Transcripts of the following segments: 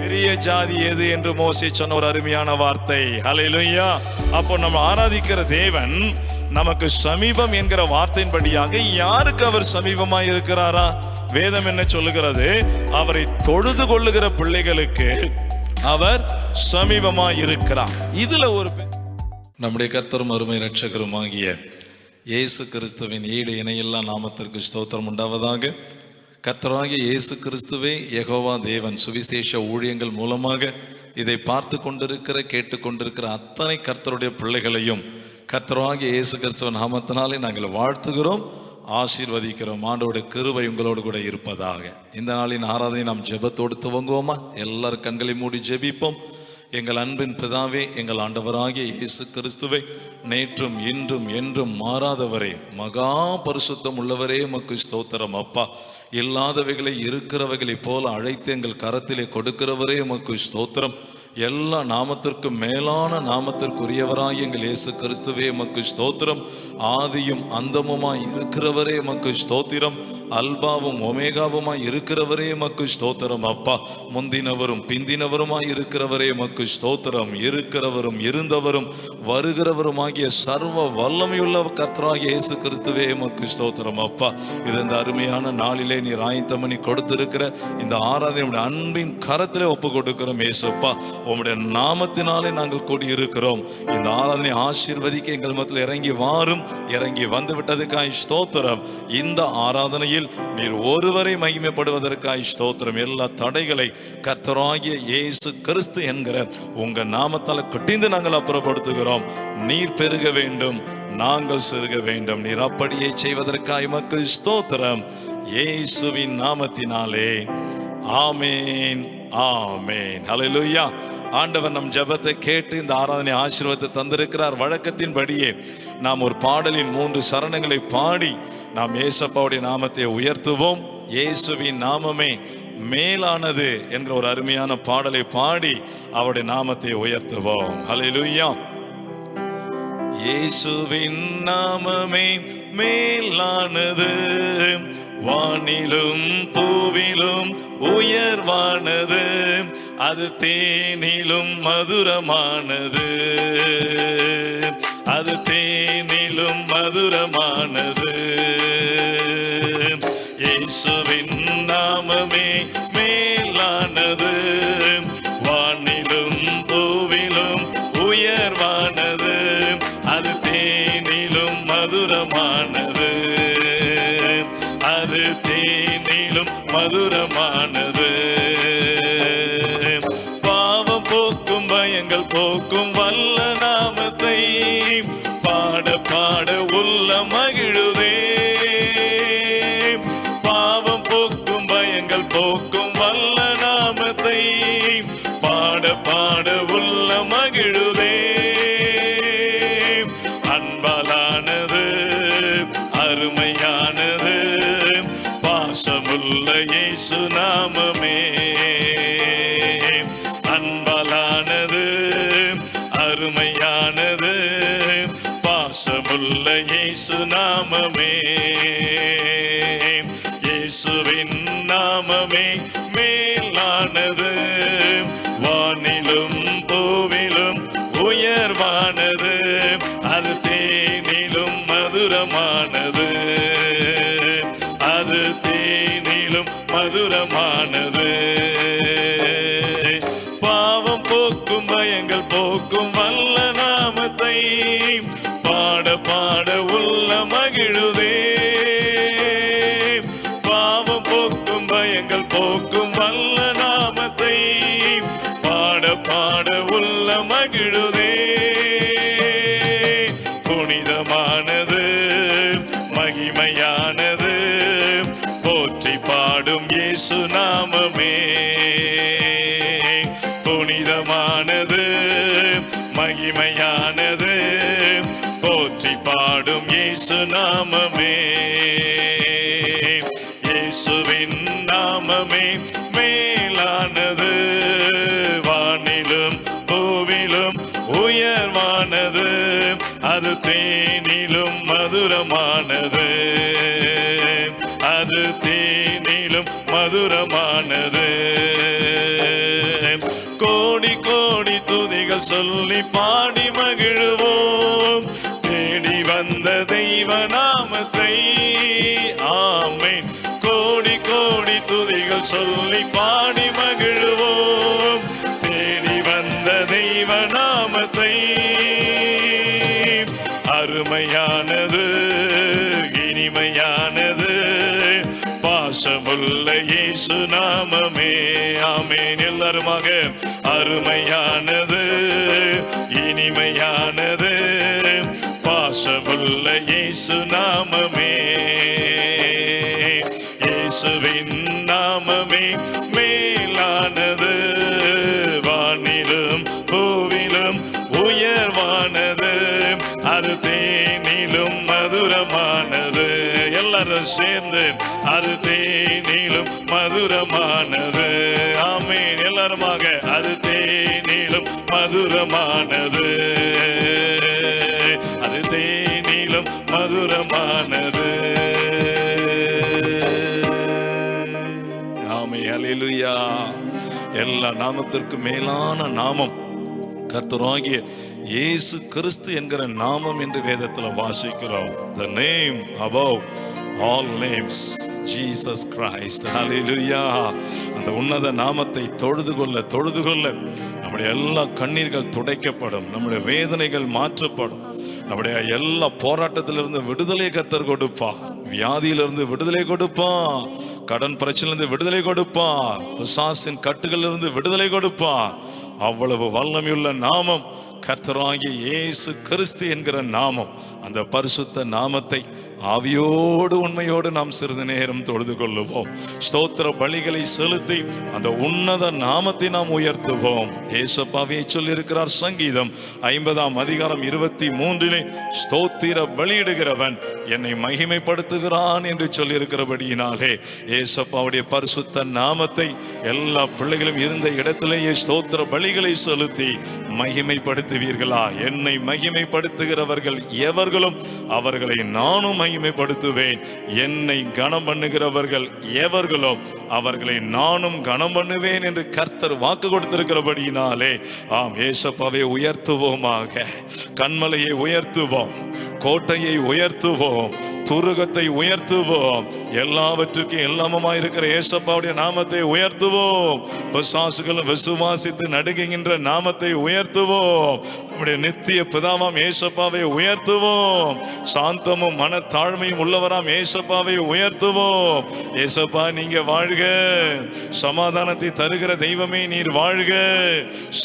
பெரிய ஜாதி எது என்று மோசே சொன்ன ஒரு அருமையான வார்த்தை. ஹல்லேலூயா. அப்போ நம்ம ஆராதிக்கிற தேவன் நமக்கு சமீபம் என்கிற வார்த்தையின்படியாக யாருக்கு அவர் சமீபமாய் இருக்கிறாரா? வேதம் என்ன சொல்லுகிறது? அவரை தொழுது கொள்ளுகிற பிள்ளைகளுக்கு அவர் சமீபமாய் இருக்கிறார். இதுல ஒரு நம்முடைய கர்த்தரும் அருமை இரட்சகருமாகிய இயேசு கிறிஸ்துவின் ஈடு இணையில்லா நாமத்திற்கு ஸ்தோத்திரம் உண்டாவதாக. கர்த்தராகிய இயேசு கிறிஸ்துவே யெகோவா தேவன் சுவிசேஷ ஊழியங்கள் மூலமாக இதை பார்த்து கொண்டிருக்கிற கேட்டுக்கொண்டிருக்கிற அத்தனை கர்த்தருடைய பிள்ளைகளையும் கர்த்தராகிய இயேசு கிறிஸ்துவின் நாமத்தினாலே நாங்கள் வாழ்த்துகிறோம், ஆசீர்வதிக்கிறோம். ஆண்டவருடைய கிருபை உங்களோடு கூட இருப்பதாக. இந்த நாளின் ஆராதனை நாம் ஜெபத்தோடு துவங்குவோமா? எல்லாரும் கண்களை மூடி ஜெபிப்போம். எங்கள் அன்பின் பிதாவே, எங்கள் ஆண்டவராகிய இயேசு கிறிஸ்துவை, நேற்றும் இன்றும் என்றும் மாறாதவரே, மகா பரிசுத்தம் உள்ளவரே, உமக்கு ஸ்தோத்திரம் அப்பா. இல்லாதவைகளை இருக்கிறவைகளை போல அழைத்து எங்கள் கரத்திலே கொடுக்கிறவரே, உமக்கு ஸ்தோத்திரம். எல்லா நாமத்திற்கும் மேலான நாமத்திற்குரியவராய் எங்கள் இயேசு கிறிஸ்துவே, உமக்கு ஸ்தோத்திரம். ஆதியும் அந்தமுமாய் இருக்கிறவரே, உமக்கு ஸ்தோத்திரம். அல்பாவும் ஒமேகாவுமாய் இருக்கிறவரே, உமக்கு ஸ்தோத்திரம் அப்பா. முந்தினவரும் பிந்தினவருமாய் இருக்கிறவரே, உமக்கு ஸ்தோத்திரம். இருக்கிறவரும் இருந்தவரும் வருகிறவருமாகிய சர்வ வல்லமையுள்ள கர்த்தராகிய இயேசு கிறிஸ்துவே, உமக்கு ஸ்தோத்திரம் அப்பா. இது இந்த அருமையான நாளிலே நீர் ஆயத்தமணி கொடுத்திருக்கிற இந்த ஆராதனை அன்பின் கரத்திலே ஒப்பு கொடுக்கிறோம் இயேசுப்பா. உம்முடைய நாமத்தினாலே நாங்கள் கூடி இருக்கிறோம். இந்த ஆராதனை ஆசீர்வதிக்க எங்கள் மத்தியில் இறங்கி வாரும். இறங்கி வந்து விட்டதுக்காய் ஸ்தோத்திரம். இந்த ஆராதனையில் நீர் ஒருவரை மகிமைப்படுவதற்காய் ஸ்தோத்திரம். எல்லா தடைகளை கர்த்தராகிய இயேசு கிறிஸ்து என்கிற உங்க நாமத்தால் கட்டிந்து நாங்கள் அப்புறப்படுத்துகிறோம். நீர் பெருக வேண்டும், நாங்கள் சிறுக வேண்டும். நீர் அப்படியே செய்வதற்காய் உமக்கு ஸ்தோத்திரம். இயேசுவின் நாமத்தினாலே ஆமேன், ஆமேன். ஹல்லேலூயா. ஆண்டவர் நம் ஜெபத்தை கேட்டு இந்த ஆராதனை ஆசீர்வாதத்தை தந்திருக்கிறார். வழக்கத்தின்படியே நாம் ஒரு பாடலின் 3 சரணங்களை பாடி நாம் இயேசப்பாவுடைய நாமத்தை உயர்த்துவோம். இயேசுவின் நாமமே மேலானது என்கிற ஒரு அருமையான பாடலை பாடி அவருடைய நாமத்தை உயர்த்துவோம். ஹல்லேலூயா. இயேசுவின் நாமமே மேலானது, வானிலும் பூவிலும் உயர்வானது, அது தேனிலும் மதுரமானது, அது தேனிலும் மதுரமானது. இயேசுவின் நாமமே மேலானது, வானிலும் பூவிலும் உயர்வானது, அது தேனிலும் மதுரமானது, அது தேனிலும் மதுரமானது. பாவம் போக்கும் பயங்கள் போக்கும் வல்ல நாமத்தை பாட பாட உள்ள மகிழுதே. பாவம் போக்கும் பயங்கள் போக்கும் வல்ல நாமத்தை பாட பாட உள்ள மகிழுதே. அன்பாலானது, அருமையானது, பாசமுள்ள இயேசு நாமமே. அன்பாலானது, அருமையானது, பாசமுள்ள இயேசு நாமமே. இயேசுவின் நாமமே மேலானது, வானிலும் பூவிலும் உயர்வானது, அது தேனிலும் மதுரமானது, அது தேனிலும் மதுரமானது. பாவம் போக்கும் பயங்கள் போக்கும் வல்ல நாமத்தை பாட பாட உள்ள மகிழுதே. பாவம் போக்கும் பயங்கள் போக்கும் வல்ல நாமத்தை பாட பாட உள்ள மகிழுதே. புனிதமானது, மகிமையானது, போற்றி பாடும் இயேசு நாமமே. புனிதமானது, மகிமையானது, போற்றி பாடும் இயேசு நாமமே. இயேசுவின் நாமமே மேலானது, வானிலும் பூவிலும் உயர்வானது, அது தேனிலும் மதுரமானது, அது தேனிலும் மதுரமானது. கோடி கோடி துதிகள் சொல்லி பாடி மகிழுவோம். தேடி வந்த தெய்வ நாமத்தை. ஆமென். கோடி கோடி துதிகள் சொல்லி பாடி மகிழுவோம். தேடி வந்த தெய்வ நாமத்தை. அருமையானது, இனிமையானது, பாசமுள்ள இயேசு நாமமே. ஆமென். எல்லாருமாக அருமையானது, இனிமையானது, பாசமுள்ள இயேசு நாமமே. இயேசுவின் நாமமே மேலானது, வானிலும் பூவிலும் உயர்வானது, அது தேனிலும் மதுரமானது. எல்லாரும் சேர்ந்து அது தேனிலும் மதுரமானது. ஆமென். எல்லாருமாக அது தேனிலும் மதுரமானது, அது தேனிலும் மதுரமானது. ஆமென். அல்லேலூயா. எல்லா நாமத்திற்கும் மேலான நாமம் கர்த்தராகிய இயேசு கிறிஸ்து என்கிற நாமம் என்று வேதத்தில் வாசிக்கிறோம். The name above all names, Jesus Christ. Hallelujah. அந்த உன்னத நாமத்தை தொழுது கொள்ள நம்முடைய எல்லா கண்ணீர்கள் துடைக்கப்படும், நம்முடைய வேதனைகள் மாற்றப்படும், நம்முடைய எல்லா போராட்டத்திலிருந்து விடுதலை கர்த்தர் கொடுப்பார், வியாதியிலிருந்து விடுதலை கொடுப்பார், கடன் பிரச்சனையிலிருந்து விடுதலை கொடுப்பார், பிசாசின் கட்டுகளிலிருந்து விடுதலை கொடுப்பார். அவ்வளவு வல்லமையுள்ள நாமம் கர்த்தராகிய இயேசு கிறிஸ்து என்கிற நாமம். அந்த பரிசுத்த நாமத்தை ஆவியோடு உண்மையோடு நாம் சிறிது நேரம் தொழுது கொள்ளுவோம். ஸ்தோத்திர பலிகளை செலுத்தி அந்த உன்னத நாமத்தை நாம் உயர்த்துவோம். ஏசப்பாவே சொல்லியிருக்கிறார் சங்கீதம் 50:23 ஸ்தோத்திர பலியிடுகிறவன் என்னை மகிமைப்படுத்துகிறான் என்று சொல்லியிருக்கிறபடியினாலே ஏசப்பாவுடைய பரிசுத்த நாமத்தை எல்லா பிள்ளைகளும் இருந்த இடத்திலேயே ஸ்தோத்திர பலிகளை செலுத்தி மகிமைப்படுத்துவீர்களா? என்னை மகிமைப்படுத்துகிறவர்கள் எவர்களும் அவர்களை நானும் மகிமைப்படுத்துவேன். என்னை கனம் பண்ணுகிறவர்கள் எவர்களும் அவர்களை நானும் கனம் பண்ணுவேன் என்று கர்த்தர் வாக்கு கொடுத்திருக்கிறபடியினாலே ஆம் ஏசப்பாவை உயர்த்துவோமாக. கன்மலையை உயர்த்துவோம், கோட்டையை உயர்த்துவோம், துருகத்தை உயர்த்துவோம், எல்லாவற்றுக்கும் எல்லாமுமாய் இருக்கிற ஏசப்பாவுடைய நாமத்தை உயர்த்துவோம். பிசாசுகளும் விசுவாசித்து நடுங்குகின்ற நாமத்தை உயர்த்துவோம். நம்முடைய நித்திய பிதாவாம் ஏசப்பாவை உயர்த்துவோம். சாந்தமும் மனத்தாழ்மையும் உள்ளவராம் ஏசப்பாவை உயர்த்துவோம். ஏசப்பா நீங்க வாழ்க, சமாதானத்தை தருகிற தெய்வமே நீர் வாழ்க,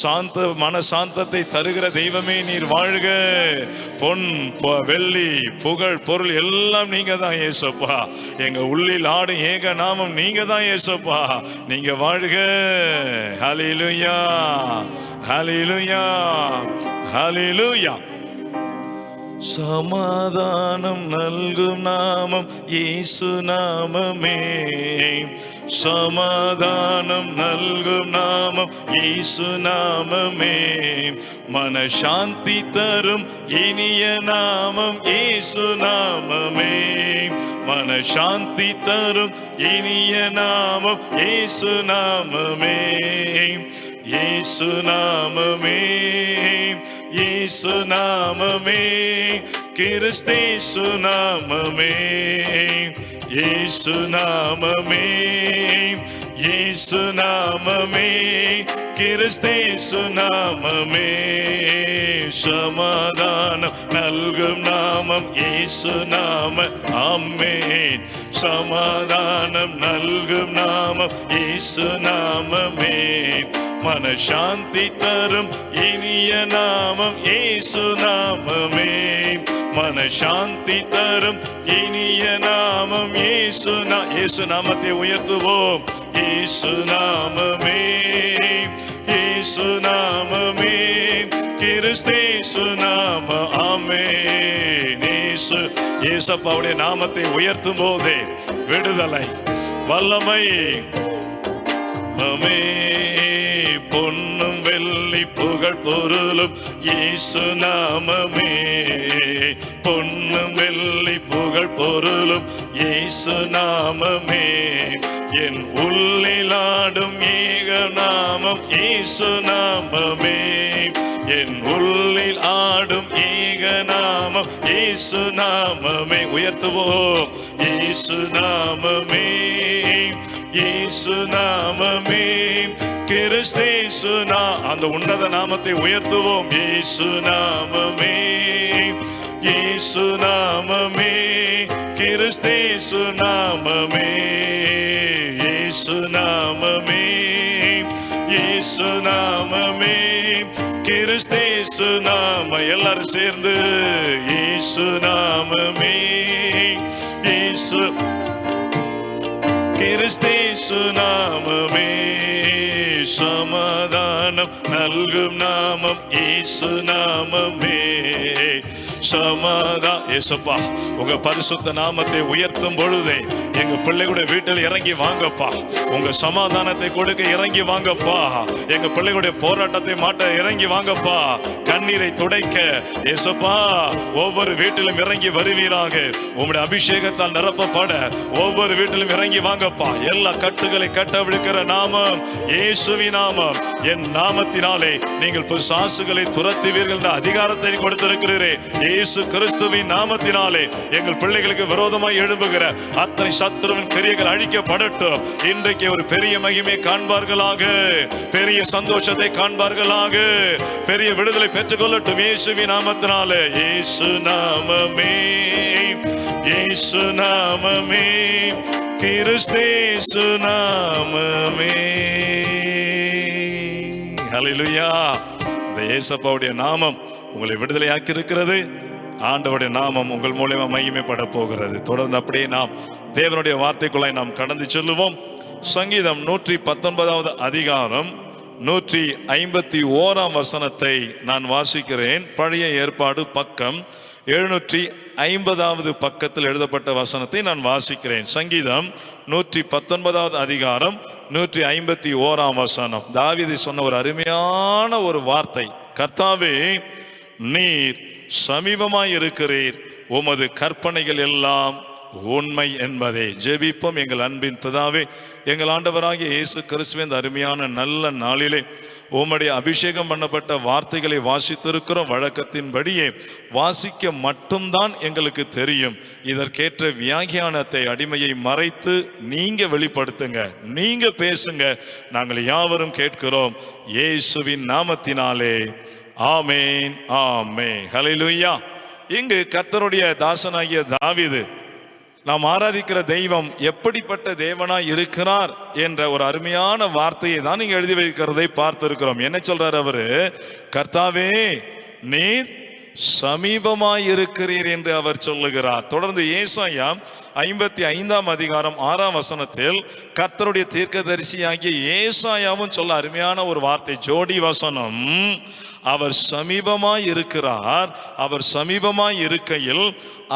சாந்த மன சாந்தத்தை தருகிற தெய்வமே நீர் வாழ்க. பொன் வெள்ளி புகழ் பொருள் எல்லாம் நீங்க தான் ஏசப்பா. எங்க உள்ளில் ஆடு ஏக நாமம் நீங்க தான் ஏசப்பா. நீங்க வாழ்க. ஹல்லேலூயா, ஹல்லேலூயா, ஹல்லேலூயா. சமாதானம் நல்கும் நாமம் இயேசு நாமமே. சமாதானம் நல்கும் நாமம் இயேசு நாமமே. மனசாந்தி தரும் இனிய நாமம் இயேசு நாமமே. மனசாந்தி தரும் இனிய நாமம் இயேசு நாமமே. இயேசு நாமமே, இயேசு நாமமே, கிறிஸ்தேசு நாமமே. இயேசு நாமமே, இயேசு நாமமே, கிறிஸ்தேசு நாமமே. சமாதானம் நல்கும் நாமம் இயேசு நாம. ஆமென். சமாதானம் நல்கும் நாமம் இயேசு நாமமே. மனசாந்தி தரும் இனிய நாமம் இயேசு நாமமே. மனசாந்தி தரும் இனிய நாமம் இயேசு. இயேசு நாமத்தை உயர்த்துவோம். இயேசு நாமமே, இயேசு நாமமே, கிறிஸ்தேசு நாம. ஆமென். இயேசு இயேசப்பாவுடைய நாமத்தை உயர்த்தும் போதே விடுதலை, வல்லமை, பொன்னும் வெள்ளி புகழ் புகழ் பொருளும் இயேசு நாமமே. பொன்னும் வெள்ளி புகழ் பொருளும் இயேசு நாமமே. என் உள்ளில் ஆடும் ஏக நாமம் இயேசு நாமமே. என் உள்ளில் ஆடும் ஏக நாமம் இயேசு நாமமே. உயர்த்துவோம். இயேசு நாமமே, இயேசு நாமமே, கிறிஸ்தேசு அந்த உன்னத நாமத்தை உயர்த்துவோம். இயேசு நாமமே, இயேசு நாமமே, கிறிஸ்தேசு நாமமே. இயேசு நாமமே, இயேசு நாமமே, கிறிஸ்தேசு நாம. எல்லாரும் சேர்ந்து இயேசு நாமமே, இயேசு கிறிஸ்தேசு நாமமே. சமாதானம் நல்கும் நாமம் இயேசு நாமமே. ஏசப்பா, உங்க பரிசுத்த நாமத்தை உயர்த்தும் பொழுதே எங்க பிள்ளைகளுடைய வீட்டில் இறங்கி வாங்கப்பா. உங்க சமாதானத்தை கொடுக்க இறங்கி வாங்கப்பா. எங்க பிள்ளைகளுடைய போராட்டத்தை மாட்ட இறங்கி வாங்கப்பா. கண்ணீரை துடைக்க ஏசப்பா ஒவ்வொரு வீட்டிலும் இறங்கி வருவீராக. உங்களுடைய அபிஷேகத்தால் நிரப்பப்பட ஒவ்வொரு வீட்டிலும் இறங்கி வாங்கப்பா. எல்லா கட்டுகளை கட்டவிழ்க்கிற நாமம் இயேசுவின் நாமம். என் நாமத்தினாலே நீங்கள் பிசாசுகளை துரத்துவீர்கள் என்ற அதிகாரத்தை கொடுத்திருக்கிறீரே. இயேசு கிறிஸ்துவின் நாமத்தினாலே எங்கள் பிள்ளைகளுக்கு விரோதமாய் எழும்புகிற அத்தனை சத்துருவின் கிரியைகள் அழிக்கப்படட்டும். இன்றைக்கு ஒரு பெரிய மகிமை காண்பார்களாக, பெரிய சந்தோஷத்தை காண்பார்களாக, பெரிய விடுதலை பெற்றுக்கொள்ளட்டும் இயேசுவின் நாமத்தினாலே. இயேசு நாமமே, இயேசு நாமமே, கிறிஸ்தேசு நாமமே. ஹல்லேலூயா. இந்த இயேசப்பாவுடைய நாமம் உங்களை விடுதலையாக்கி இருக்கிறது. ஆண்டவருடைய நாமம் உங்கள் மூலமா மகிமைப்பட போகிறது. தொடர்ந்து அப்படியே நாம் தேவனுடைய வார்த்தைக்குள்ளாய் நாம் கடந்து செல்லுவோம். சங்கீதம் 119வது அதிகாரம் 151 வசனத்தை நான் வாசிக்கிறேன். பழைய ஏற்பாடு பக்கம் 750வது பக்கத்தில் எழுதப்பட்ட வசனத்தை நான் வாசிக்கிறேன். சங்கீதம் 119வது அதிகாரம் 151 வசனம். தாவீது சொன்ன ஒரு அருமையான ஒரு வார்த்தை. கர்த்தாவே, நீர் சமீபமாய் இருக்கிறீர், உமது கற்பனைகள் எல்லாம் உண்மை என்பதே. ஜெபிப்போம். எங்கள் அன்பின் பிதாவே, எங்கள் ஆண்டவராகிய இயேசு கிறிஸ்துவின் அருமையான நல்ல நாளிலே உம்முடைய அபிஷேகம் பண்ணப்பட்ட வார்த்தைகளை வாசித்திருக்கிறோம். வழக்கத்தின்படியே வாசிக்க மட்டும்தான் எங்களுக்கு தெரியும். இதற்கேற்ற வியாக்கியானத்தை அடிமையை மறைத்து நீங்க வெளிப்படுத்துங்க, நீங்க பேசுங்க. நாங்கள் யாவரும் கேட்கிறோம் இயேசுவின் நாமத்தினாலே. ஆமேன், ஆமேன். ஹல்லேலூயா. இங்கு கர்த்தருடைய தாசனாகிய தாவீது நாம் ஆராதிக்கிற தெய்வம் எப்படிப்பட்ட தேவனாய் இருக்கிறார் என்ற ஒரு அருமையான வார்த்தையை தான் நீங்க எழுதி வைக்கிறதை பார்த்திருக்கிறோம். என்ன சொல்றார் அவரு? கர்த்தாவே, நீர் சமீபமாய் இருக்கிறீர் என்று அவர் சொல்லுகிறார். தொடர்ந்து ஏசாயா 55ஆம் அதிகாரம் 6ஆம் வசனத்தில் கர்த்தருடைய தீர்க்கதரிசியாகிய ஏசாயாவும் சொல்ல அருமையான ஒரு வார்த்தை, ஜோடி வசனம். அவர் சமீபமாய் இருக்கிறார், அவர் சமீபமாய் இருக்கையில்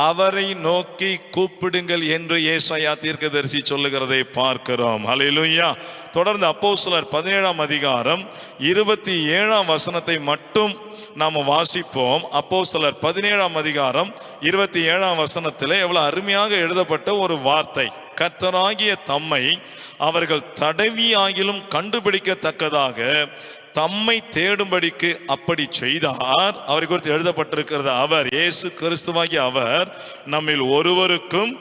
அவரை நோக்கி கூப்பிடுங்கள் என்று ஏசாயா தீர்க்கதரிசி சொல்லுகிறதை பார்க்கிறோம். ஹல்லேலூயா. தொடர்ந்து அப்போஸ்தலர் 17ஆம் அதிகாரம் 27ஆம் வசனத்தை மட்டும் நாம் வாசிப்போம். அப்போஸ்தலர் 17ஆம் அதிகாரம் 27ஆம் வசனத்தில் எவ்வளவு அருமையாக எழுதப்பட்ட ஒரு வார்த்தை. கர்த்தராகிய தம்மை அவர்கள் தடவியாகிலும் கண்டுபிடிக்கத்தக்கதாக தம்மை தேடும்படிக்கு அப்படி செய்தார். அவரை குறித்து எழுதப்பட்டிருக்கிறது, அவர் இயேசு கிறிஸ்துவாகிய அவர் நம்மில் ஒருவருக்கும்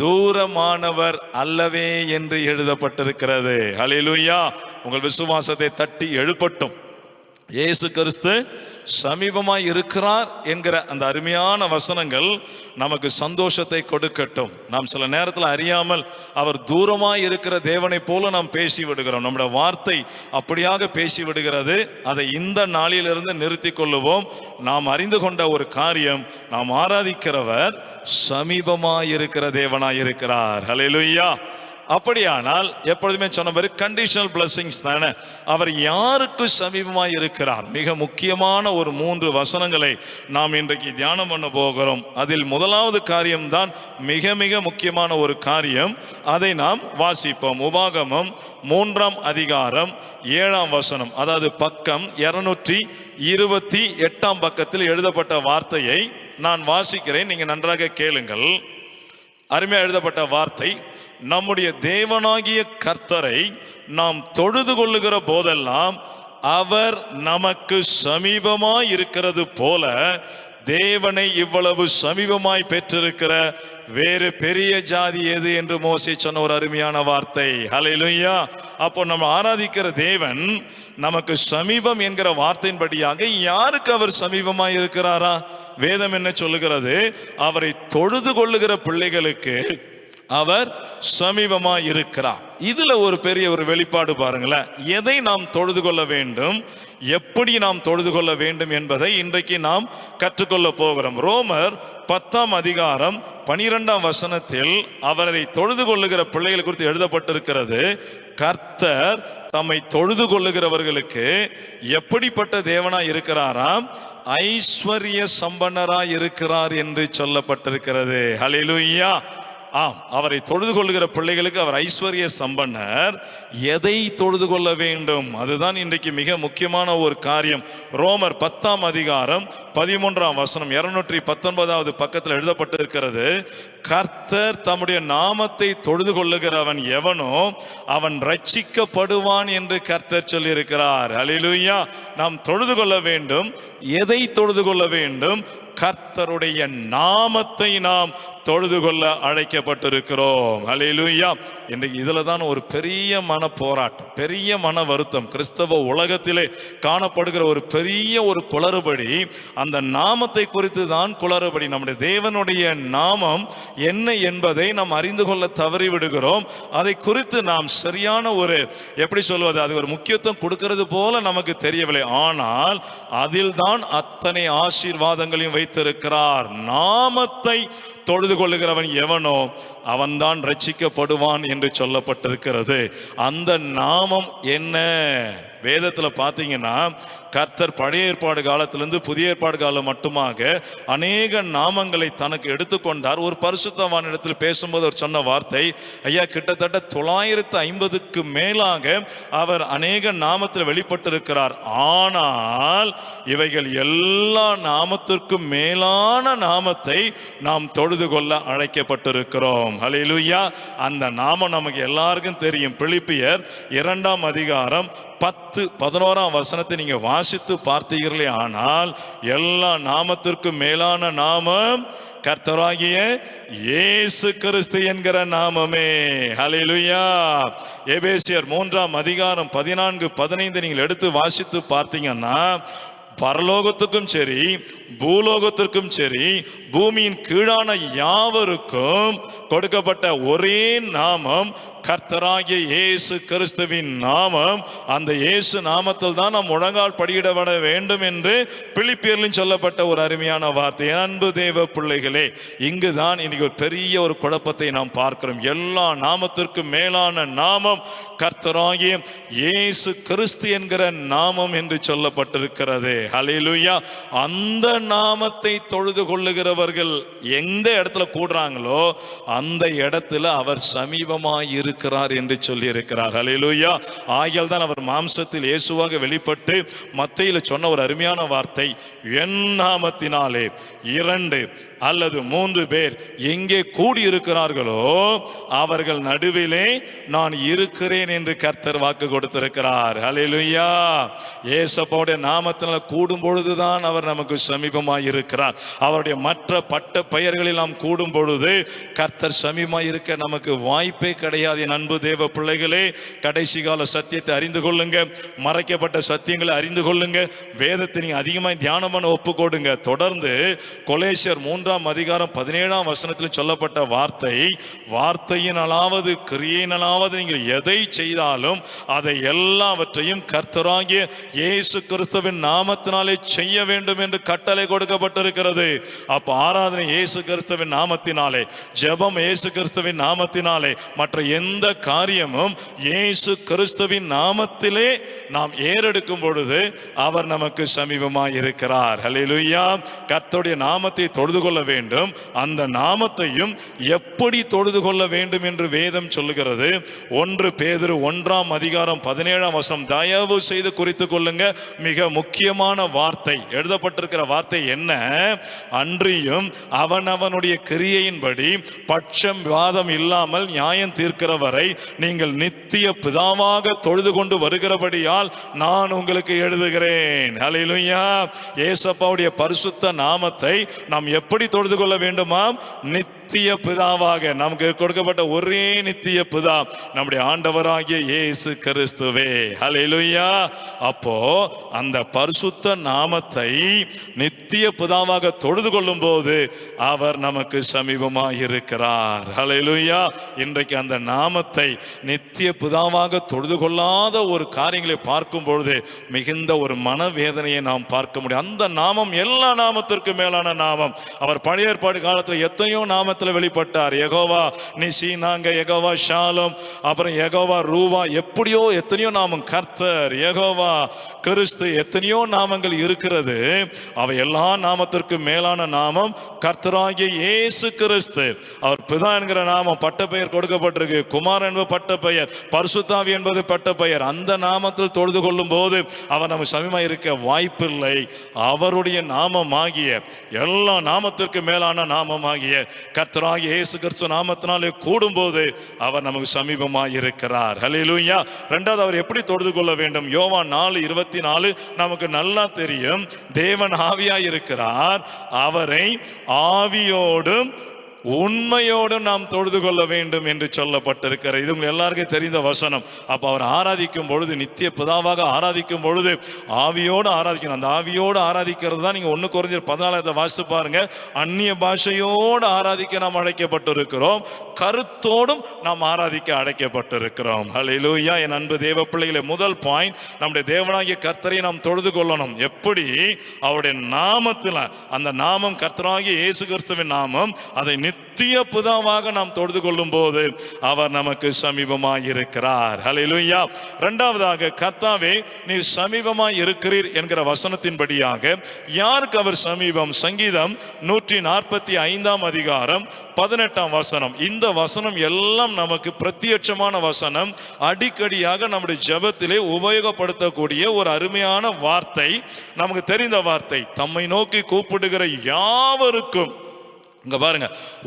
தூரமானவர் அல்லவே என்று எழுதப்பட்டிருக்கிறது. ஹல்லேலூயா. உங்கள் விசுவாசத்தை தட்டி எழுப்பட்டும். இயேசு கிறிஸ்து சமீபமாய் இருக்கிறார் என்கிற அந்த அருமையான வசனங்கள் நமக்கு சந்தோஷத்தை கொடுக்கட்டும். நாம் சில நேரத்தில் அறியாமல் அவர் தூரமாய் இருக்கிற தேவனை போல நாம் பேசி விடுகிறோம். நம்முடைய வார்த்தை அப்படியாக பேசி விடுகிறது. அதை இந்த நாளிலிருந்து நிறுத்தி கொள்ளுவோம். நாம் அறிந்து கொண்ட ஒரு காரியம், நாம் ஆராதிக்கிறவர் சமீபமாய் இருக்கிற தேவனாய் இருக்கிறார். ஹல்லேலூயா. அப்படியானால் எப்பொழுதுமே சொன்ன மாதிரி கண்டிஷனல் பிளஸிங்ஸ் தானே. அவர் யாருக்கு சமீபமாய் இருக்கிறார்? மிக முக்கியமான ஒரு 3 வசனங்களை நாம் இன்றைக்கு தியானம் பண்ண போகிறோம். அதில் முதலாவது காரியம்தான் மிக மிக முக்கியமான ஒரு காரியம். அதை நாம் வாசிப்போம். உபாகமம் 3ஆம் அதிகாரம் 7ஆம் வசனம், அதாவது பக்கம் 228ஆம் பக்கத்தில் எழுதப்பட்ட வார்த்தையை நான் வாசிக்கிறேன், நீங்க நன்றாக கேளுங்கள். அருமையா எழுதப்பட்ட வார்த்தை: நம்முடைய தேவனாகிய கர்த்தரை நாம் தொழுது கொள்ளுகிற போதெல்லாம் அவர் நமக்கு சமீபமாய் இருக்கிறது போல தேவனை இவ்வளவு சமீபமாய் பெற்றிருக்கிற வேறு பெரிய ஜாதி எது என்று மோசே சொன்ன ஒரு அருமையான வார்த்தை. ஹல்லேலூயா. அப்போ நம்ம ஆராதிக்கிற தேவன் நமக்கு சமீபம் என்கிற வார்த்தையின்படியாக யாருக்கு அவர் சமீபமாய் இருக்கிறாரா? வேதம் என்ன சொல்லுகிறது? அவரை தொழுது கொள்ளுகிற பிள்ளைகளுக்கு அவர் சமீபமாய் இருக்கிறார். இதுல ஒரு பெரிய ஒரு வெளிப்பாடு பாருங்களேன். எதை நாம் தொழுது கொள்ள வேண்டும், எப்படி நாம் தொழுது கொள்ள வேண்டும் என்பதை இன்றைக்கு நாம் கற்றுக்கொள்ள போகிறோம். ரோமர் 10ஆம் அதிகாரம் 12ஆம் வசனத்தில் அவரை தொழுது கொள்ளுகிற பிள்ளைகள் குறித்து எழுதப்பட்டிருக்கிறது. கர்த்தர் தம்மை தொழுது கொள்ளுகிறவர்களுக்கு எப்படிப்பட்ட தேவனாய் இருக்கிறாராம்? ஐஸ்வர்ய சம்பன்னராய் இருக்கிறார் என்று சொல்லப்பட்டிருக்கிறது. ஹல்லேலூயா. ஆம், அவரை தொழுது கொள்ளுகிற பிள்ளைகளுக்கு அவர் ஐஸ்வர்ய சம்பன்னர். எதை தொழுது கொள்ள வேண்டும்? அதுதான் இன்றைக்கு மிக முக்கியமான ஒரு காரியம். ரோமர் 10ஆம் அதிகாரம் 13ஆம் வசனம் 219வது பக்கத்தில் எழுதப்பட்டிருக்கிறது. கர்த்தர் தம்முடைய நாமத்தை தொழுது கொள்ளுகிறவன் எவனோ அவன் ரட்சிக்கப்படுவான் என்று கர்த்தர் சொல்லியிருக்கிறார். ஹல்லேலூயா. நாம் தொழுது கொள்ள வேண்டும். எதை தொழுது கொள்ள வேண்டும்? கர்த்தருடைய நாமத்தை நாம் தொழுது கொள்ள அழைக்கப்பட்டிருக்கிறோம். ஹல்லேலூயா. இன்றைக்கு இதுல தான் ஒரு பெரிய மன போராட்டம், பெரிய மன வருத்தம். கிறிஸ்தவ உலகத்திலே காணப்படுகிற ஒரு பெரிய ஒரு குளறுபடி அந்த நாமத்தை குறித்து தான் குளறுபடி. நம்முடைய தேவனுடைய நாமம் என்ன என்பதை நாம் அறிந்து கொள்ள தவறி விடுகிறோம். அதை குறித்து நாம் சரியான ஒரு எப்படி சொல்வது, அது ஒரு முக்கியத்துவம் கொடுக்கிறது போல நமக்கு தெரியவில்லை. ஆனால் அதில் தான் அத்தனை ஆசீர்வாதங்களையும் வைத்திருக்கிறார். நாமத்தை தொழுது கொள்ளுகிறவன் எவனோ அவன்தான் ரட்சிக்கப்படுவான் என்று சொல்லப்பட்டிருக்கிறது. அந்த நாமம் என்ன? வேதத்துல பாத்தீங்கன்னா கர்த்தர் பழைய ஏற்பாடு காலத்திலிருந்து புதிய ஏற்பாடு காலம் மட்டுமாக அநேக நாமங்களை தனக்கு எடுத்துக்கொண்டார். ஒரு பரிசுத்தவான் இடத்தில் பேசும்போது அவர் சொன்ன வார்த்தை, ஐயா, கிட்டத்தட்ட 950க்கு மேலாக அவர் அநேக நாமத்தில் வெளிப்பட்டிருக்கிறார். ஆனால் இவைகள் எல்லா நாமத்திற்கும் மேலான நாமத்தை நாம் தொழுது கொள்ள அழைக்கப்பட்டிருக்கிறோம். ஹல்லேலூயா. அந்த நாமம் நமக்கு எல்லாருக்கும் தெரியும். பிலிப்பியர் 2ஆம் அதிகாரம் 10-11ஆம் வசனத்தை நீங்க வாசித்து பார்த்தீர்களே ஆனால் எல்லா நாமத்திற்கும் மேலான நாமம் கர்த்தராகிய இயேசு கிறிஸ்து என்கிற நாமமே. ஹல்லேலூயா. எபேசியர் 3ஆம் அதிகாரம் 14-15 நீங்கள் எடுத்து வாசித்து பார்த்தீங்கன்னா பரலோகத்துக்கும் சரி பூலோகத்திற்கும் சரி பூமியின் கீழான யாவருக்கும் கொடுக்கப்பட்ட ஒரே நாமம் கர்த்தராகிய இயேசு கிறிஸ்துவின் நாமம். அந்த இயேசு நாமத்தில் தான் நாம் முழங்கால் படியிடப்பட வேண்டும் என்று பிலிப்பியரில் சொல்லப்பட்ட ஒரு அருமையான வார்த்தை. அன்பு தேவ பிள்ளைகளே, இங்குதான் இன்னைக்கு ஒரு பெரிய ஒரு குழப்பத்தை நாம் பார்க்கிறோம். எல்லா நாமத்திற்கும் மேலான நாமம் கர்த்தராகிய இயேசு கிறிஸ்து என்கிற நாமம் என்று சொல்லப்பட்டிருக்கிறது. ஹல்லேலூயா. அந்த நாமத்தை தொழுது கொள்ளுகிறவர்கள் எந்த இடத்துல கூடுறாங்களோ அந்த இடத்துல அவர் சமீபமாய் இருக்கிறார் என்று சொல்லி இருக்கிறார். ஹல்லேலூயா. ஆகியால் தான் அவர் மாம்சத்தில் இயேசுவாக வெளிப்பட்டு மத்தேயுல சொன்ன ஒரு அருமையான வார்த்தை, என் நாமத்தினாலே 2 அல்லது 3 பேர் எங்கே கூடி இருக்கிறார்களோ அவர்கள் நடுவிலே நான் இருக்கிறேன் என்று கர்த்தர் வாக்கு கொடுத்திருக்கிறார். ஹல்லேலூயா. இயேசுவோட நாமத்தினால் கூடும் பொழுதுதான் அவர் நமக்கு சமீபமாய் இருக்கிறார். அவருடைய மற்ற பட்ட பெயர்களில் நாம் கூடும் பொழுது கர்த்தர் சமீபமாய் இருக்க நமக்கு வாய்ப்பே கிடையாது. என் அன்பு தேவ பிள்ளைகளே, கடைசி கால சத்தியத்தை அறிந்து கொள்ளுங்க, மறைக்கப்பட்ட சத்தியங்களை அறிந்து கொள்ளுங்க, வேதத்தை நீங்க அதிகமாக தியானம் பண்ண ஒப்பு கொடுங்க. தொடர்ந்து கொலேசியர் 3ஆம் அதிகாரம் 17ஆம் வசனத்தில் சொல்லப்பட்ட வார்த்தையினாலாவது கிரியையினாலாவது நீங்கள் எதை செய்தாலும் அதை எல்லாவற்றையும் கர்த்தராகிய இயேசு கிறிஸ்துவின் நாமத்தினாலே செய்ய வேண்டும் என்று கட்டளை கொடுக்கப்பட்டிருக்கிறது. அப்ப ஆராதனை இயேசு கிறிஸ்துவின் நாமத்தினாலே, ஜெபம் இயேசு கிறிஸ்துவின் நாமத்தினாலே, மற்ற எந்த எந்த காரியமும் இயேசு கிறிஸ்துவின் நாமத்திலே நாம் ஏறெடுக்கும் பொழுது அவர் நமக்கு சமீபமாய் இருக்கிறார். ஹல்லேலூயா. கர்த்தருடைய நாமத்தை தொழுது கொள்ள வேண்டும். அந்த நாமத்தையும் எப்படி தொழுது கொள்ள வேண்டும் என்று வேதம் சொல்லுகிறது. 1 பேதுரு 1:17 தயவு செய்து குறித்துக் கொள்ளுங்க. மிக முக்கியமான வார்த்தை, எழுதப்பட்டிருக்கிற வார்த்தை என்ன? அன்றியும் அவனவனுடைய கிரியையின்படி பட்சம் வாதம் இல்லாமல் நியாயம் தீர்க்கிறவரை நீங்கள் நித்திய பிதாவாக தொழுது கொண்டு வருகிறபடியால் நான் உங்களுக்கு எழுதுகிறேன். ஹல்லேலூயா. இயேசுவுடைய பரிசுத்த நாமத்தை நாம் எப்படி தொழுது கொள்ள வேண்டுமாம்? நித்திய பிதாவாக. நமக்கு கொடுக்கப்பட்ட ஒரே நித்திய பிதா நம்முடைய ஆண்டவராகிய இயேசு கிறிஸ்துவே. ஹல்லேலூயா. அப்போ அந்த பரிசுத்த நாமத்தை நித்திய பிதாவாக தொழுது கொள்ளும் போது அவர் நமக்கு சமீபமாக இருக்கிறார். ஹல்லேலூயா. இன்றைக்கு அந்த நாமத்தை நித்திய பிதாவாக தொழுது கொள்ளாத ஒரு காரியங்களை பார்க்கும் பொழுது மிகுந்த ஒரு மனவேதனையை நாம் பார்க்க முடியும். அந்த நாமம் எல்லா நாமத்திற்கு மேலான நாமம். அவர் பழைய ஏற்பாடு காலத்தில் எத்தனையோ நாமத்தில் வெளிப்பட்டார். யெகோவா நிசி, நாங்க யெகோவா ஷாሎም, அப்புறம் யெகோவா ரூவா, எப்படியோ எத்தனையோ நாமம். கர்த்தர், யெகோவா, கிறிஸ்து, எத்தனையோ நாமங்கள் இருக்கிறது. அவை எல்லா நாமத்திற்கு மேலான நாமம் கர்த்தராகிய இயேசு கிறிஸ்து. அவர் பிதா என்கிற நாமம் பட்ட பெயர் கொடுக்கப்பட்டிருக்கு. குமார் என்பது பட்ட பெயர், பரிசுத்தாவி என்பது பட்ட பெயர். அந்த நாமத்தில் தொழுது கொள்ளும் போது அவர் நம்ம சமீபமாக இருக்க வாய்ப்பில்லை. அவருடைய நாமமாகிய எல்லா நாமத்திற்கு மேலான நாமமாகிய கர்த்தராகிய இயேசு கிறிஸ்து நாமத்தினாலே கூடும்போது அவர் நமக்கு சமீபமாக இருக்கிறார். ஹல்லேலூயா. இரண்டாவது, அவர் எப்படி தொழுது கொள்ள வேண்டும்? யோவான் 4:24 நமக்கு நல்லா தெரியும். தேவன் ஆவியாய் இருக்கிறார். அவரை ஆவியோடும் உண்மையோடும் நாம் தொழுது கொள்ள வேண்டும் என்று சொல்லப்பட்டிருக்கிறது. இது உங்களுக்கு எல்லாருக்கும் தெரிந்த வசனம். அப்போ அவர் ஆராதிக்கும் பொழுது, நித்திய பிதாவாக ஆராதிக்கும் பொழுது ஆவியோடு ஆராதிக்கணும். அந்த ஆவியோடு ஆராதிக்கிறது தான் நீங்கள் 1 கொரிந்தியர் 14 வாசித்து பாருங்க. அந்நிய பாஷையோடு ஆராதிக்க நாம் அழைக்கப்பட்டிருக்கிறோம். கருத்தோடும் நாம் ஆராதிக்க அழைக்கப்பட்டிருக்கிறோம். ஹல்லேலூயா. என் அன்பு தேவ பிள்ளைகளே, முதல் பாயிண்ட், நம்முடைய தேவனாகிய கர்த்தரை நாம் தொழுது கொள்ளணும். எப்படி? அவருடைய நாமத்தில். அந்த நாமம் கர்த்தராகிய இயேசு கிறிஸ்துவின் நாமம். அதை நித்திய பிதாவாக நாம் தொழுது கொள்ளும் போது அவர் நமக்கு சமீபமாய் இருக்கிறார். ஹல்லேலூயா. இரண்டாவதாக, கர்த்தாவே நீர் சமீபமாய் இருக்கிறீர் என்கிற வசனத்தின்படியாக யாருக்கு அவர் சமீபம்? சங்கீதம் 145 18 இந்த வசனம் எல்லாம் நமக்கு பிரத்யட்சமான வசனம். அடிக்கடியாக நம்முடைய ஜெபத்திலே உபயோகப்படுத்தக்கூடிய ஒரு அருமையான வார்த்தை, நமக்கு தெரிந்த வார்த்தை. தம்மை நோக்கி கூப்பிடுகிற யாவருக்கும், இங்க பாருங்க,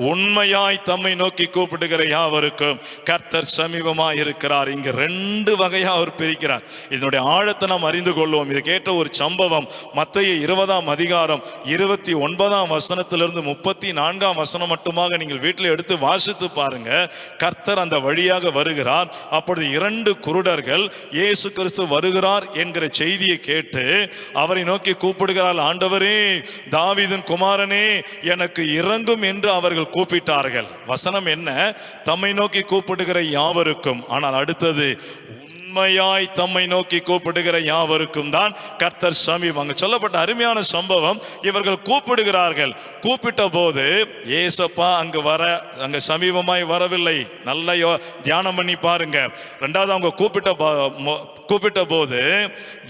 உண்மையாய் தம்மை நோக்கி கூப்பிடுகிற யாவருக்கும் கர்த்தர் சமீபமாய் இருக்கிறார். இங்க 2 வகையா அவர் பிரிக்கிறார். இதனுடைய ஆழத்தை நாம் அறிந்து கொள்வோம். இது கேட்ட ஒரு சம்பவம் மத்தேயு 20:29 34 மட்டுமாக நீங்கள் வீட்டில் எடுத்து வாசித்து பாருங்க. கர்த்தர் அந்த வழியாக வருகிறார். அப்பொழுது 2 குருடர்கள் இயேசு கிறிஸ்து வருகிறார் என்கிற செய்தியை கேட்டு அவரை நோக்கி கூப்பிடுகிறார். ஆண்டவரே, தாவீதின் குமாரனே, எனக்கு இறங்கும் என்று அவர்கள் கூப்பிட்டார்கள். வசனம் என்ன? தம்மை நோக்கி கூப்பிடுகிற யாவருக்கும். ஆனால் அடுத்தது, உண்மையாய் தம்மை நோக்கி கூப்பிடுகிற யாவருக்கும் தான் கர்த்தர் சமீபம். அங்க சொல்லப்பட்ட அருமையான சம்பவம். இவர்கள் கூப்பிடுகிறார்கள். கூப்பிட்ட போது ஏசப்பா அங்க சமீபமாய் வரவில்லை. நல்ல தியானம் பண்ணி பாருங்க. ரெண்டாவது, அவங்க கூப்பிட்ட போது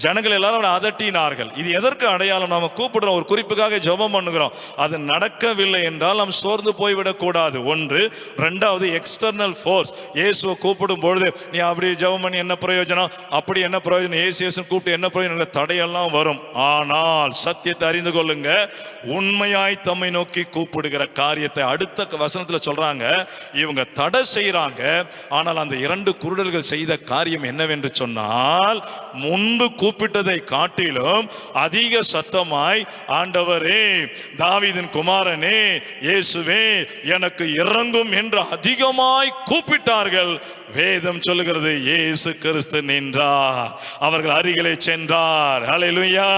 ஜனங்கள் எல்லாரும் அதட்டினார்கள். இது எதற்கு அடையாளம்? நாம கூப்பிடுறோம், ஒரு குறிப்புக்காக ஜெபம் பண்ணுகிறோம். அது நடக்கவில்லை என்றால் நாம் சோர்ந்து போய்விடக் கூடாது. ஒன்று. ரெண்டாவது, எக்ஸ்டர்னல் ஃபோர்ஸ். இயேசுவை கூப்பிடும் பொழுது நீ அப்படி ஜெபம் பண்ணி என்ன பிரயோஜனம், அப்படி என்ன பிரயோஜனம், இயேசு கூப்பிட்டு என்ன பிரயோஜனம், தடையெல்லாம் வரும். ஆனால் சத்தியத்தை அறிந்து கொள்ளுங்க. உண்மையாய் தம்மை நோக்கி கூப்பிடுகிற காரியத்தை அடுத்த வசனத்துல சொல்றாங்க. இவங்க தடை செய்யறாங்க. ஆனால் அந்த 2 குருடர்கள் செய்த காரியம் என்னவென்று சொன்னால், முன்பு கூப்பிட்டதை காட்டிலும் அதிக சத்தமாய், ஆண்டவரே, தாவீதின் குமாரனே, இயேசுவே, எனக்கு இறங்கும் என்று அதிகமாய் கூப்பிட்டார்கள். வேதம் சொல்லுகிறது, இயேசு கிறிஸ்து கிறிஸ்து நின்றார், அவர்கள் அருகிலே சென்றார். ஹல்லேலூயா.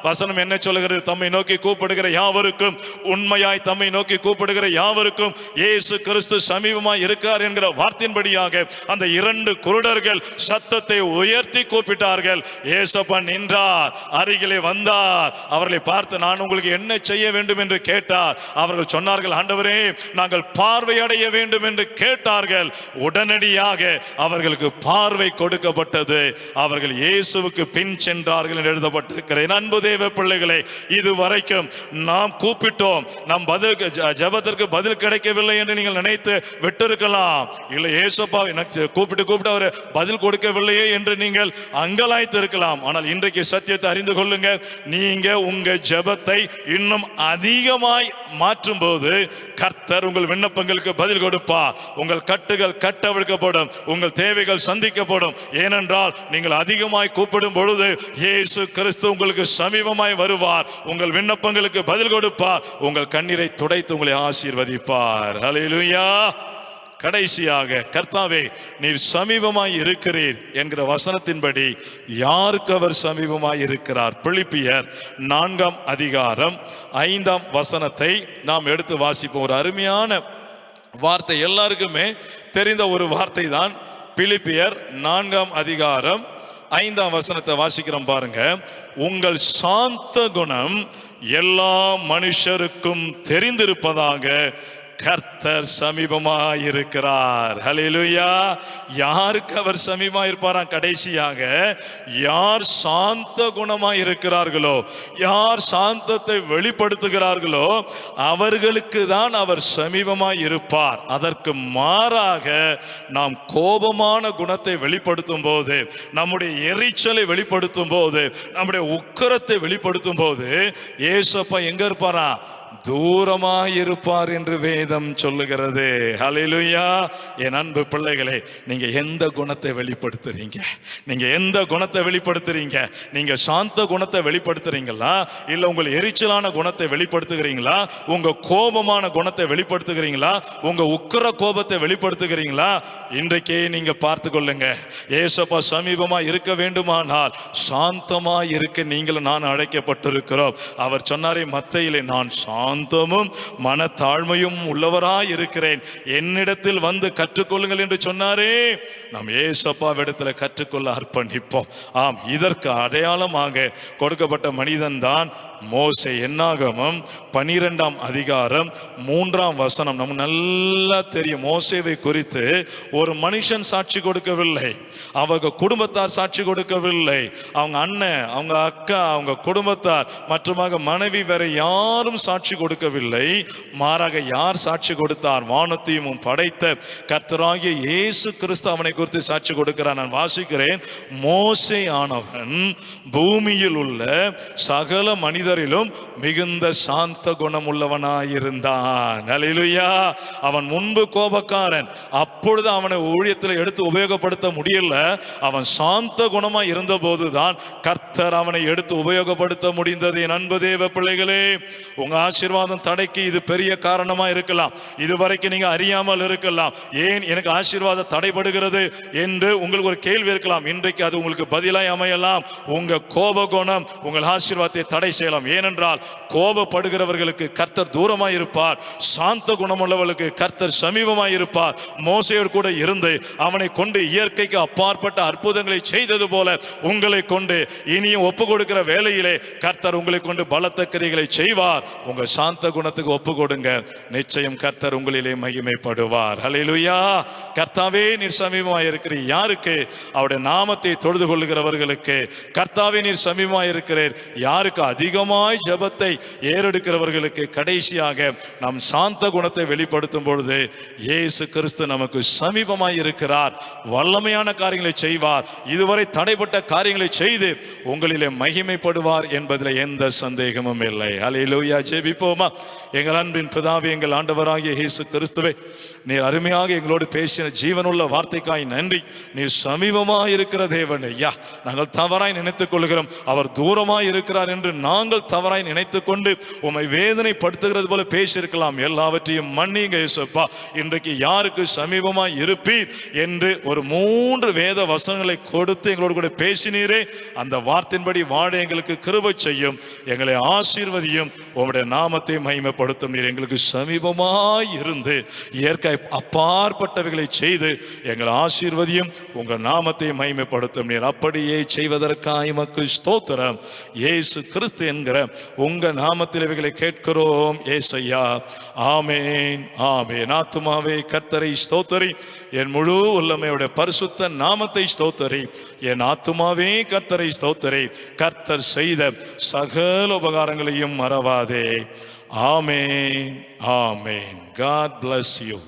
வசனம் என்ன சொல்லுகிறது? தம்மை நோக்கி கூப்பிடுகிற யாவருக்கும், உண்மையாய் தம்மை நோக்கி கூப்பிடுகிற யாவருக்கும் இயேசு கிறிஸ்து சமீபமாய் இருக்கிறார் என்கிற வார்த்தையின்படியாக அந்த இரண்டு குருடர்கள் சத்தத்தை உயர்த்தி கூப்பிட்டார்கள். இயேசப்பா நின்றார், அருகிலே வந்தார். அவர்களை பார்த்து, நான் உங்களுக்கு என்ன செய்ய வேண்டும் என்று கேட்டார். அவர்கள் சொன்னார்கள், ஆண்டவரே நாங்கள் பார்வை அடைய வேண்டும் என்று கேட்டார்கள். உடனடியாக அவர்களுக்கு பார்வை கொடுக்கப்பட்டது. அவர்கள் இயேசுவுக்கு பின் சென்றார்கள் என்று எழுதப்பட்டிருக்கிறது. அன்பு தேவ பிள்ளைகளே, இதுவரைக்கும் நாம் கூப்பிட்டோம், நம் பதிலுக்கு ஜெபத்திற்கு பதில் கிடைக்கவில்லை என்று நீங்கள் நினைத்து விட்டிருக்கலாம். இல்லை, இயேசுப்பா எனக்கு கூப்பிட்டு அவர் பதில் கொடுக்கவில்லையே என்று நீங்கள் அங்கலாய்த்து இருக்கலாம். ஆனால் இன்றைக்கு சத்தியத்தை அறிந்து கொள்ளுங்க. நீங்க உங்க ஜெபத்தை இன்னும் அதிகமாய் மாற்றும் போது கர்த்தர் உங்கள் விண்ணப்பங்களுக்கு பதில் கொடுப்பார். உங்கள் கட்டுகள் கட்டவிழ்க்கப்படும், உங்கள் தேவைகள் சந்திக்கப்படும். ஏனென்றால் நீங்கள் அதிகமாய் கூப்பிடும் பொழுது இயேசு கிறிஸ்து உங்களுக்கு சமீபமாய் வருவார், உங்கள் விண்ணப்பங்களுக்கு பதில் கொடுப்பார், உங்கள் கண்ணீரை துடைத்து உங்களை ஆசீர்வதிப்பார். ஹல்லேலூயா. கடைசியாக, கர்த்தாவே நீர் சமீபமாய் இருக்கிறீர் என்கிற வசனத்தின்படி யாருக்கு அவர் சமீபமாய் இருக்கிறார்? பிலிப்பியர் 4ஆம் அதிகாரம் 5ஆம் வசனத்தை நாம் எடுத்து வாசிப்போம். ஒரு அருமையான வார்த்தை, எல்லாருக்குமே தெரிந்த ஒரு வார்த்தை தான். பிலிப்பியர் 4ஆம் அதிகாரம் 5ஆம் வசனத்தை வாசிக்கிறோம் பாருங்க. உங்கள் சாந்த குணம் எல்லா மனுஷருக்கும் தெரிந்திருப்பதாக கர்த்தர் சமீபமாயிருக்கிறார். ஹல்லேலூயா. யாருக்கு அவர் சமீபமாயிருப்பாராம்? கடைசியாக, யார் சாந்த குணமாய் இருக்கிறார்களோ, யார் சாந்தத்தை வெளிப்படுத்துகிறார்களோ அவர்களுக்கு தான் அவர் சமீபமாய் இருப்பார். அதற்கு மாறாக நாம் கோபமான குணத்தை வெளிப்படுத்தும் போது, நம்முடைய எரிச்சலை வெளிப்படுத்தும் போது, நம்முடைய உக்கிரத்தை வெளிப்படுத்தும் போது இயேசுப்பா எங்க இருப்பாரா? தூரமாயிருப்பார் என்று வேதம் சொல்லுகிறது. ஹல்லேலூயா. என் அன்பு பிள்ளைகளே, நீங்க எந்த குணத்தை வெளிப்படுத்துறீங்க? நீங்க எந்த குணத்தை வெளிப்படுத்துறீங்க? நீங்க சாந்த குணத்தை வெளிப்படுத்துறீங்களா, இல்ல உங்கள் எரிச்சலான குணத்தை வெளிப்படுத்துகிறீங்களா, உங்க கோபமான குணத்தை வெளிப்படுத்துகிறீங்களா, உங்க உக்கிர கோபத்தை வெளிப்படுத்துகிறீங்களா? இன்றைக்கே நீங்க பார்த்து கொள்ளுங்க. ஏசப்பா சமீபமா இருக்க வேண்டுமானால் சாந்தமா இருக்க நீங்களும் நான் அழைக்கப்பட்டிருக்கிறோம். அவர் சொன்னாரே மத்தேயிலே, நான் சாந்தமும் மனத்தாழ்மையும் உள்ளவராய் இருக்கிறேன், என்னிடத்தில் வந்து கற்றுக்கொள்ளுங்கள் என்று சொன்னாரே. நாம் ஏசப்பாவிடத்தில் கற்றுக்கொள்ள அர்ப்பணிப்போம். ஆம், இதற்கு அடையாளமாக கொடுக்கப்பட்ட மனிதன் தான் மோசே. என்னாகமம் 12ஆம் அதிகாரம் 3ஆம் வசனம். நமக்கு நல்லா தெரியும், மோசேவை குறித்து ஒரு மனுஷன் சாட்சி கொடுக்கவில்லை, அவங்க குடும்பத்தார் சாட்சி கொடுக்கவில்லை, அவங்க அண்ணன், அவங்க அக்கா, அவங்க குடும்பத்தார் மற்றுமாக மனைவி, வேற யாரும் சாட்சி கொடுக்கவில்லை. மாறாக யார் சாட்சி கொடுத்தார்? வானத்தையும் படைத்த கர்த்தராகிய இயேசு கிறிஸ்து அவனை குறித்து சாட்சி கொடுக்கிறார். நான் வாசிக்கிறேன். மோசே ஆனவன் பூமியில் உள்ள சகல மனிதரிலும் மிகுந்த சாந்த குணம் உள்ளவனாயிருந்தான். ஹல்லேலூயா. அவன் முன்பு கோபக்காரன், அப்பொழுது அவனை ஊழியத்தில் எடுத்து உபயோகப்படுத்த முடியல. அவன் சாந்த குணமாய் இருந்த போதுதான் கர்த்தர் அவனை எடுத்து உபயோகப்படுத்த முடிந்தது. என் அன்பு தேவ பிள்ளைகளே, உங்க ஆசீர்வாதம் தடைக்கு இது பெரிய காரணமா இருக்கலாம். இதுவரைக்கும் நீங்க அறியாமல் இருக்கலாம், ஏன் எனக்கு ஆசீர்வாதம் தடைபடுகிறது என்று உங்களுக்கு ஒரு கேள்வி இருக்கலாம். இன்றைக்கு அது உங்களுக்கு பதிலாய் அமையலாம். உங்க கோப குணம் உங்கள் ஆசீர்வாதத்தை தடை செய்யலாம். ஏனென்றால் கோபப்படுகிறவர்களுக்கு கர்த்தர் தூரமாய் இருப்பார், சாந்த குணமுள்ளவர்களுக்கு கர்த்தர் சமீபமாய் இருப்பார். மோசேயோடு கூட இருந்து அவனை கொண்டு இயற்கைக்கு அப்பாற்பட்ட அற்புதங்களை செய்தது போல உங்களை கொண்டு இனியும் ஒப்பு கொடுக்கிற வேளையிலே கர்த்தர் உங்களை கொண்டு பலத்த கிரியைகளை செய்வார். உங்க சாந்த குணத்துக்கு ஒப்பு கொடுங்க, நிச்சயம் கர்த்தர் உங்களிலே மகிமைப்படுவார். ஹல்லேலூயா. கர்த்தாவே நீர் சமீபமாய் இருக்கிறீர். யாருக்கு? அவருடைய நாமத்தை தொழுது கொள்ளுகிறவர்களுக்கு. கர்த்தாவே நீர் சமீபமாய் இருக்கிறீர். யாருக்கு? அதிகமாய் ஜெபத்தை ஏறெடுக்கிறவர்களுக்கு. கடைசியாக நாம் சாந்த குணத்தை வெளிப்படுத்தும் பொழுது இயேசு கிறிஸ்து நமக்கு சமீபமாய் இருக்கிறார். வல்லமையான காரியங்களை செய்வார். இதுவரை தடைப்பட்ட காரியங்களை செய்து உங்களிலே மகிமைப்படுவார் என்பதில் எந்த சந்தேகமும் இல்லை. ஹல்லேலூயா. ஜெபி ஜெபிப்போமா? எங்கள் அன்பின் பிதாவே, எங்கள் ஆண்டவராகிய இயேசு கிறிஸ்துவே, நீர் அருமையாக எங்களோடு பேசின ஜீவனுள்ள வார்த்தைக்காய் நன்றி. நீர் சமீபமாய் இருக்கிற தேவன் ஐயா. நாங்கள் தவறாய் நினைத்துக் கொள்கிறோம், அவர் தூரமாய் இருக்கிறார் என்று நாங்கள் தவறாய் நினைத்துக் கொண்டு உம்மை வேதனைப்படுத்துகிறது போல பேசியிருக்கலாம். எல்லாவற்றையும் மன்னிங்க இயேசுப்பா. இன்றைக்கு யாருக்கு சமீபமாய் இருப்பீர் என்று ஒரு 3 வேத வசனங்களை கொடுத்து எங்களோடு கூட பேசினீரே, அந்த வார்த்தையின்படி வாழ எங்களுக்கு கிருபை செய்யும், எங்களை ஆசீர்வதியும், உம்முடைய நாமத்தை மகிமைப்படுத்தும். நீர் எங்களுக்கு சமீபமாய் இருந்து இயற்கை அப்பாற்பட்டவைகளை செய்து எங்கள் ஆசீர்வதியும், உங்கள் நாமத்தை மகிமைப்படுத்தும். நீர் அப்படியே செய்வதற்காக உமக்கு ஸ்தோத்திரம். இயேசு கிறிஸ்து என்கிற உங்க நாமத்தில் இவைகளை கேட்கிறோம் ஏசையா. ஆமேன், ஆமேன். ஆத்துமாவே கர்த்தரை ஸ்தோத்தரி, என் முழு உள்ளமையுடைய பரிசுத்த நாமத்தை ஸ்தோத்தரி. என் ஆத்துமாவே கர்த்தரை ஸ்தோத்தரி, கர்த்தர் செய்த சகல உபகாரங்களையும் மறவாதே. ஆமேன், ஆமேன். God bless you.